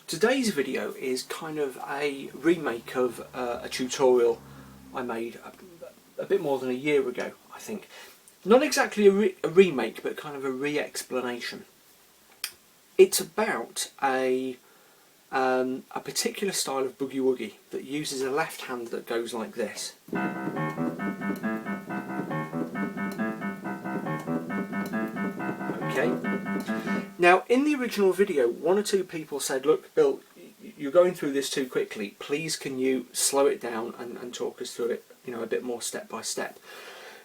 Today's video is kind of a remake of a tutorial I made a bit more than a year ago, I think. Not exactly a remake, but kind of a re-explanation. It's about a particular style of boogie woogie that uses a left hand that goes like this. Okay. Now, in the original video, one or two people said, "Look, Bill, you're going through this too quickly. Please, can you slow it down and talk us through it, you know, a bit more step by step?"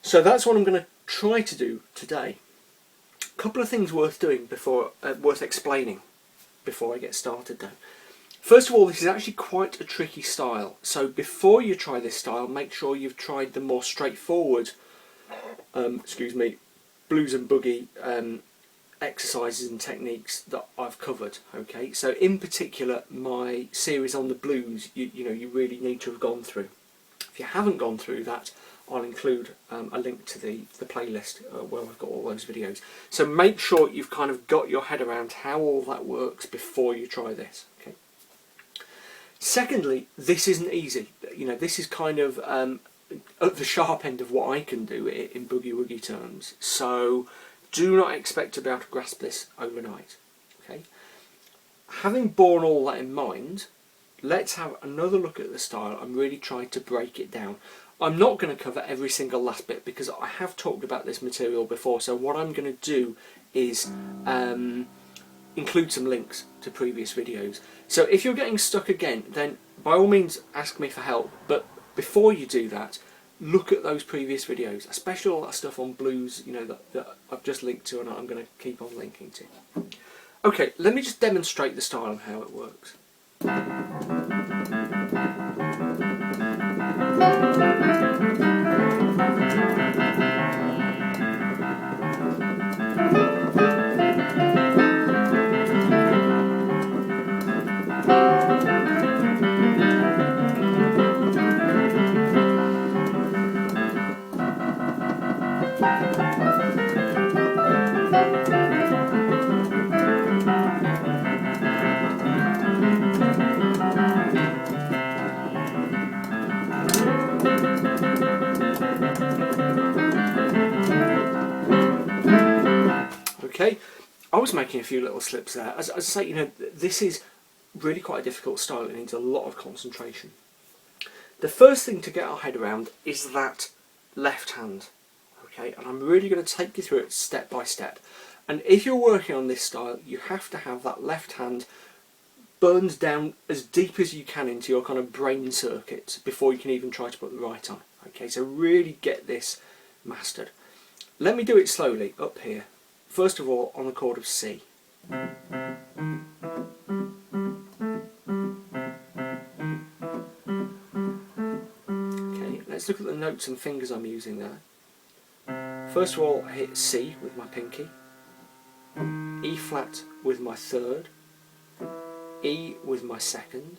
So that's what I'm going to try to do today. A couple of things worth doing worth explaining before I get started, though. First of all, this is actually quite a tricky style. So before you try this style, make sure you've tried the more straightforward, blues and boogie exercises and techniques that I've covered. Okay, so in particular my series on the blues, you really need to have gone through. If you haven't gone through that, I'll include a link to the playlist where I've got all those videos. So make sure you've kind of got your head around how all that works before you try this. Okay. Secondly, this isn't easy. This is kind of at the sharp end of what I can do in boogie woogie terms. So do not expect to be able to grasp this overnight. Okay. Having borne all that in mind, let's have another look at the style and really try to break it down. I'm not going to cover every single last bit because I have talked about this material before, so what I'm going to do is include some links to previous videos. So if you're getting stuck again, then by all means ask me for help, but before you do that, look at those previous videos, especially all that stuff on blues, that I've just linked to and I'm going to keep on linking to. Okay, let me just demonstrate the style and how it works. Okay, I was making a few little slips there. As I say, this is really quite a difficult style. It needs a lot of concentration. The first thing to get our head around is that left hand. Okay, and I'm really going to take you through it step by step. And if you're working on this style, you have to have that left hand burned down as deep as you can into your kind of brain circuit before you can even try to put the right on. Okay, so really get this mastered. Let me do it slowly up here. First of all, on the chord of C. Okay, let's look at the notes and fingers I'm using there. First of all, I hit C with my pinky, E flat with my third, E with my second,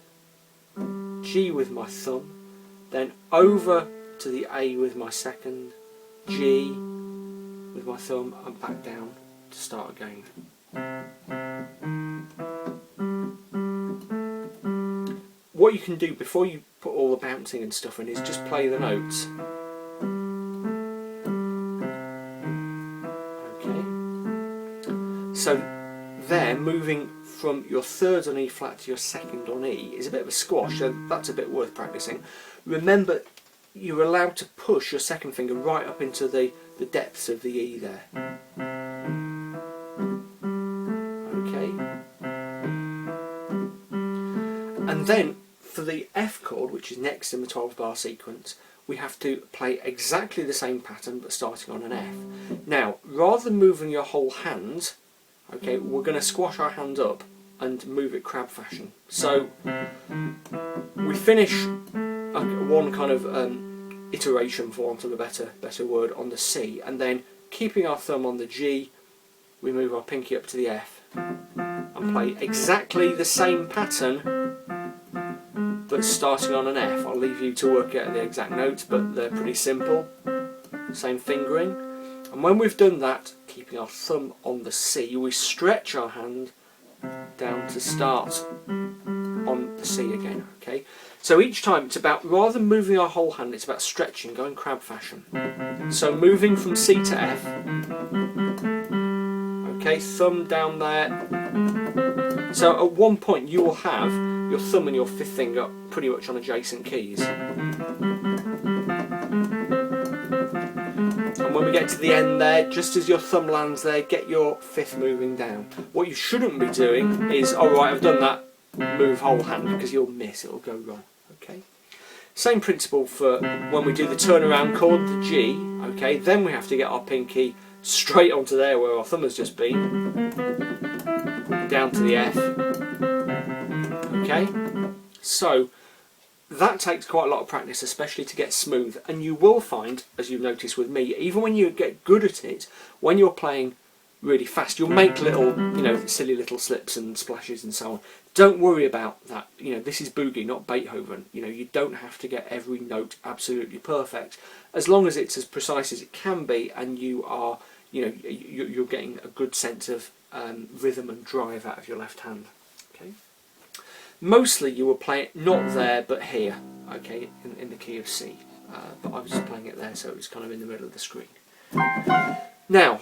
G with my thumb, then over to the A with my second, G with my thumb, and back down to start again. What you can do before you put all the bouncing and stuff in is just play the notes. Okay. So there, moving from your third on E flat to your second on E is a bit of a squash, so that's a bit worth practicing. Remember, you're allowed to push your second finger right up into the depths of the E there. Okay. And then for the F chord, which is next in the 12-bar sequence, we have to play exactly the same pattern but starting on an F. Now, rather than moving your whole hand, okay, we're going to squash our hand up and move it crab fashion. So we finish one kind of iteration, for want of a better word, on the C, and then keeping our thumb on the G, we move our pinky up to the F and play exactly the same pattern that's starting on an F. I'll leave you to work out the exact notes, but they're pretty simple. Same fingering. And when we've done that, keeping our thumb on the C, we stretch our hand down to start on the C again. Okay. So each time it's about, rather than moving our whole hand, it's about stretching, going crab fashion. So moving from C to F. Okay, thumb down there. So at one point you will have your thumb and your fifth finger pretty much on adjacent keys. And when we get to the end there, just as your thumb lands there, get your fifth moving down. What you shouldn't be doing is, alright, I've done that, move whole hand, because you'll miss, it'll go wrong. Okay. Same principle for when we do the turnaround chord, the G. Okay, then we have to get our pinky straight onto there where our thumb has just been, down to the F. Okay, so that takes quite a lot of practice, especially to get smooth. And you will find, as you've noticed with me, even when you get good at it, when you're playing really fast, you'll make little, silly little slips and splashes and so on. Don't worry about that. This is boogie, not Beethoven. You don't have to get every note absolutely perfect, as long as it's as precise as it can be, and you are, you're getting a good sense of rhythm and drive out of your left hand. Okay. Mostly you will play it not there, but here. Okay, in the key of C. But I was just playing it there, so it was kind of in the middle of the screen. Now,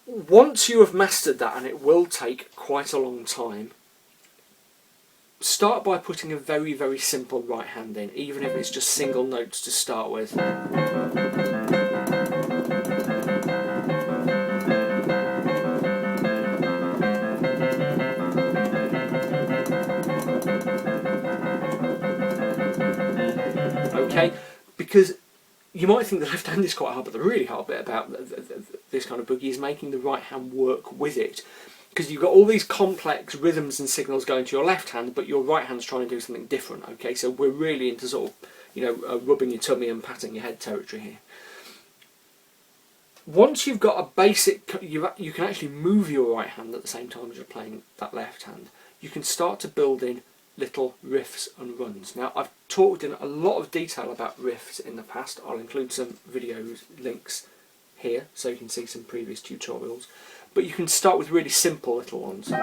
once you have mastered that, and it will take quite a long time, start by putting a very, very simple right hand in, even if it's just single notes to start with. Okay, because you might think the left hand is quite hard, but the really hard bit about this kind of boogie is making the right hand work with it. Because you've got all these complex rhythms and signals going to your left hand, but your right hand's trying to do something different. Okay, so we're really into sort of, rubbing your tummy and patting your head territory here. Once you've got a basic, you can actually move your right hand at the same time as you're playing that left hand. You can start to build in little riffs and runs. Now, I've talked in a lot of detail about riffs in the past. I'll include some videos links here so you can see some previous tutorials. But you can start with really simple little ones. Okay,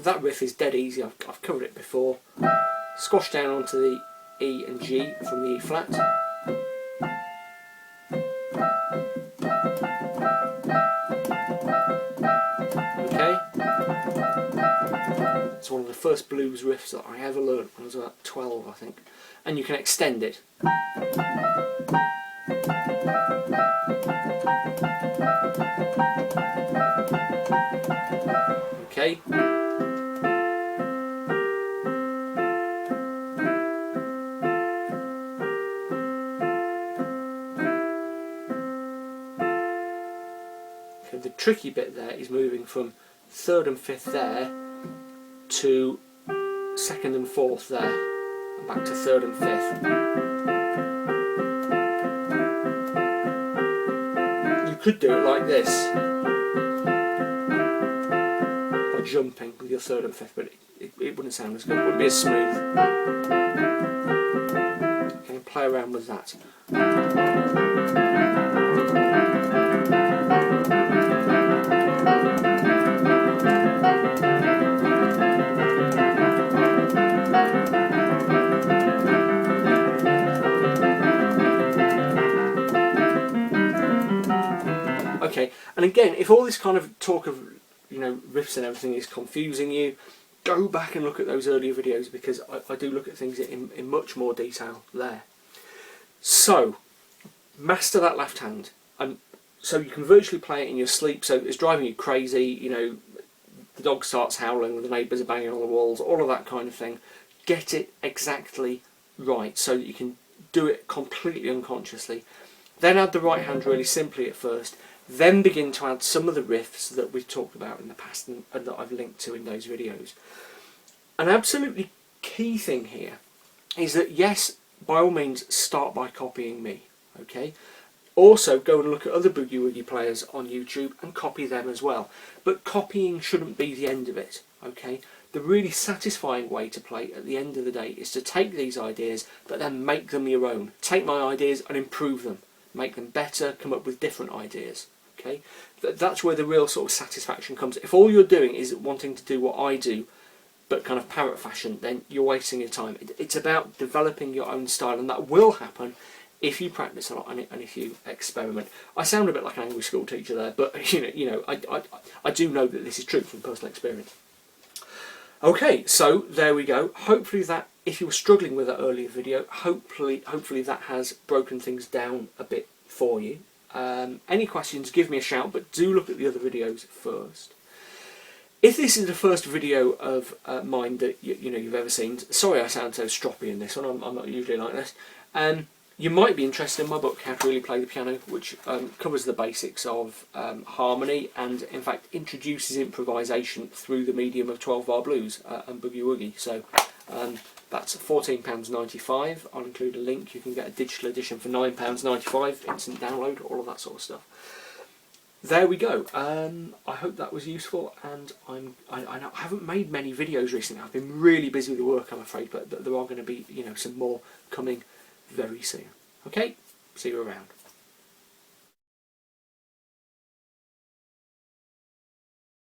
that riff is dead easy. I've covered it before. Squash down onto the E and G from the E flat. Okay. It's one of the first blues riffs that I ever learned when I was about 12, I think. And you can extend it. Okay. The tricky bit there is moving from third and fifth there to second and fourth there, and back to third and fifth. You could do it like this, by jumping with your third and fifth, but it wouldn't sound as good, it wouldn't be as smooth. Okay, play around with that. Okay, and again, if all this kind of talk of riffs and everything is confusing you, go back and look at those earlier videos, because I do look at things in much more detail there. So, master that left hand, and so you can virtually play it in your sleep. So it's driving you crazy, the dog starts howling, the neighbours are banging on the walls, all of that kind of thing. Get it exactly right so that you can do it completely unconsciously. Then add the right hand really simply at first. then begin to add some of the riffs that we've talked about in the past and that I've linked to in those videos. An absolutely key thing here is that, yes, by all means start by copying me, okay? Also go and look at other boogie woogie players on YouTube and copy them as well. But copying shouldn't be the end of it, okay? The really satisfying way to play at the end of the day is to take these ideas but then make them your own. Take my ideas and improve them. Make them better, come up with different ideas, okay? That's where the real sort of satisfaction comes. If all you're doing is wanting to do what I do but kind of parrot fashion, then you're wasting your time. It's about developing your own style, and that will happen if you practice a lot and if you experiment. I sound a bit like an angry school teacher there, but I do know that this is true from personal experience. Okay, so there we go. Hopefully that, if you were struggling with that earlier video, hopefully that has broken things down a bit for you. Any questions, give me a shout, but do look at the other videos first. If this is the first video of mine that you've ever seen, sorry I sound so stroppy in this one, I'm not usually like this. You might be interested in my book, How to Really Play the Piano, which covers the basics of harmony and in fact introduces improvisation through the medium of 12-bar blues and boogie woogie. So that's £14.95. I'll include a link. You can get a digital edition for £9.95, instant download, all of that sort of stuff. There we go. I hope that was useful, and I haven't made many videos recently. I've been really busy with the work, I'm afraid, but there are going to be some more coming very soon. Okay, see you around.